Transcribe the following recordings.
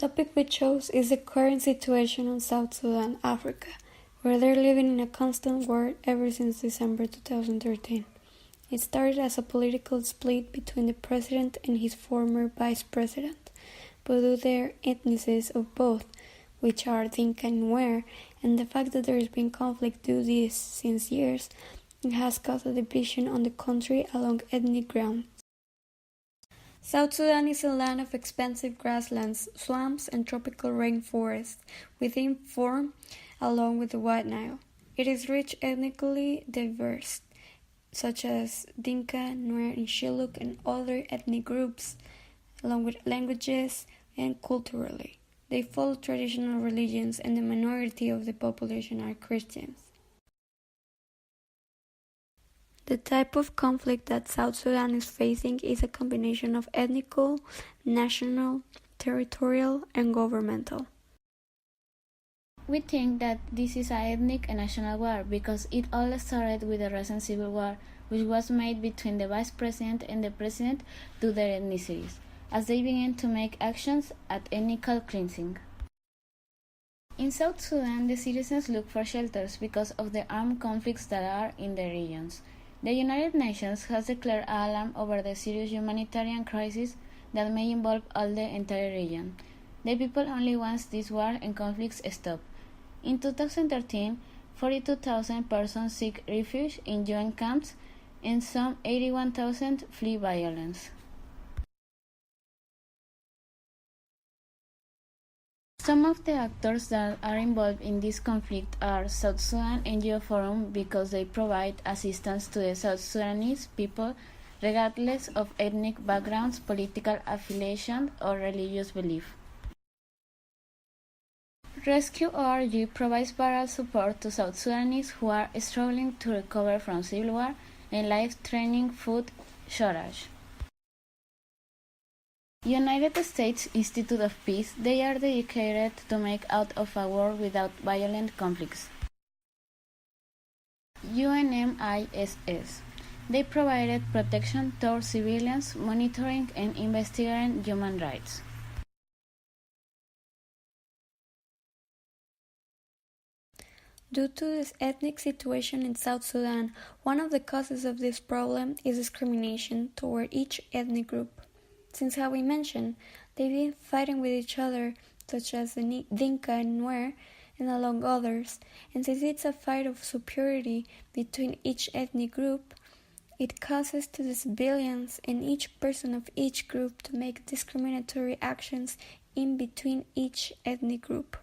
topic we chose is the current situation in South Sudan, Africa, where they're living in a constant war ever since December 2013. It started as a political split between the president and his former vice president, but due to their ethnicities of both, which are Dinka and Nuer, and the fact that there has been conflict due to this since years, it has caused a division on the country along ethnic grounds. South Sudan is a land of expansive grasslands, swamps, and tropical rainforests within form along with the White Nile. It is rich ethnically diverse, such as Dinka, Nuer, and Shilluk, and other ethnic groups, along with languages and culturally. They follow traditional religions, and the minority of the population are Christians. The type of conflict that South Sudan is facing is a combination of ethnical, national, territorial, and governmental. We think that this is an ethnic and national war because it all started with the recent civil war, which was made between the vice president and the president due to their ethnicities, as they began to make actions at ethnical cleansing. In South Sudan, the citizens look for shelters because of the armed conflicts that are in the regions. The United Nations has declared alarm over the serious humanitarian crisis that may involve all the entire region. The people only want this war and conflicts stop. In 2013, 42,000 persons seek refuge in UN camps and some 81,000 flee violence. Some of the actors that are involved in this conflict are South Sudan NGO Forum because they provide assistance to the South Sudanese people regardless of ethnic backgrounds, political affiliation, or religious belief. Rescue ORG provides vital support to South Sudanese who are struggling to recover from civil war and life-threatening food shortage. United States Institute of Peace, they are dedicated to make out of a world without violent conflicts. UNMISS, they provided protection to civilians, monitoring and investigating human rights. Due to this ethnic situation in South Sudan, one of the causes of this problem is discrimination toward each ethnic group. Since how we mentioned, they've been fighting with each other, such as the Dinka and Nuer, and along others, and since it's a fight of superiority between each ethnic group, it causes to the civilians and each person of each group to make discriminatory actions in between each ethnic group.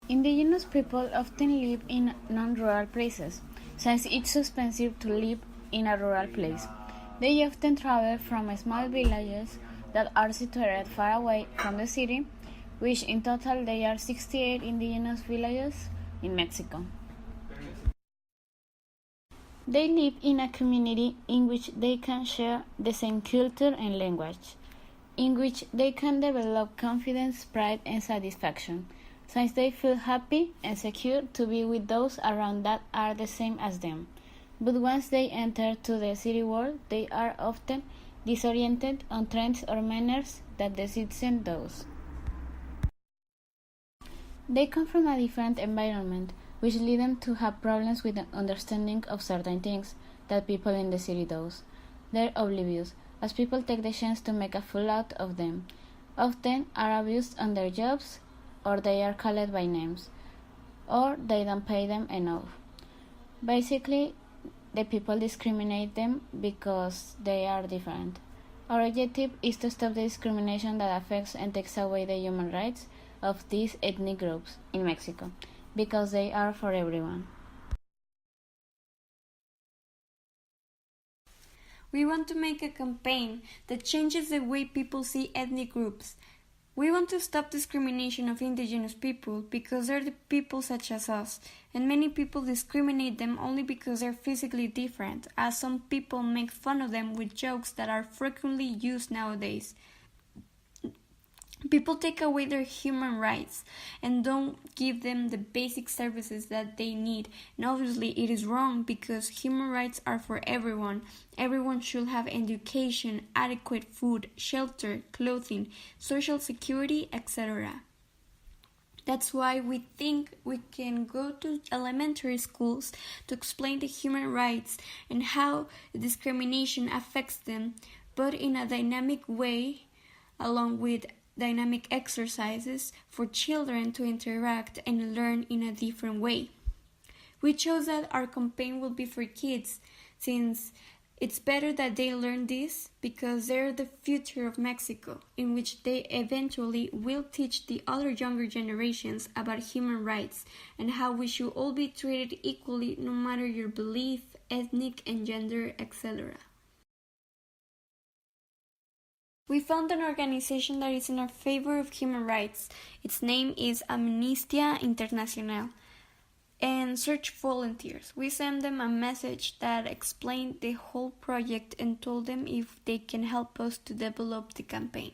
Indigenous people often live in non-rural places, since it's expensive to live in a rural place. They often travel from small villages that are situated far away from the city, which in total there are 68 indigenous villages in Mexico. They live in a community in which they can share the same culture and language, in which they can develop confidence, pride, and satisfaction, since they feel happy and secure to be with those around that are the same as them. But once they enter to the city world, they are often disoriented on trends or manners that the citizen does. They come from a different environment, which lead them to have problems with the understanding of certain things that people in the city does. They're oblivious, as people take the chance to make a fool out of them, often are abused on their jobs, or they are called by names, or they don't pay them enough. Basically, the people discriminate them because they are different. Our objective is to stop the discrimination that affects and takes away the human rights of these ethnic groups in Mexico, because they are for everyone. We want to make a campaign that changes the way people see ethnic groups. We want to stop discrimination of indigenous people because they're the people such as us, and many people discriminate them only because they're physically different, as some people make fun of them with jokes that are frequently used nowadays. People take away their human rights and don't give them the basic services that they need. And obviously, it is wrong because human rights are for everyone. Everyone should have education, adequate food, shelter, clothing, social security, etc. That's why we think we can go to elementary schools to explain the human rights and how discrimination affects them, but in a dynamic way, along with dynamic exercises for children to interact and learn in a different way. We chose that our campaign will be for kids, since it's better that they learn this because they're the future of Mexico, in which they eventually will teach the other younger generations about human rights and how we should all be treated equally no matter your belief, ethnic and gender, etc. We found an organization that is in our favor of human rights. Its name is Amnistía Internacional. And search volunteers. We sent them a message that explained the whole project and told them if they can help us to develop the campaign.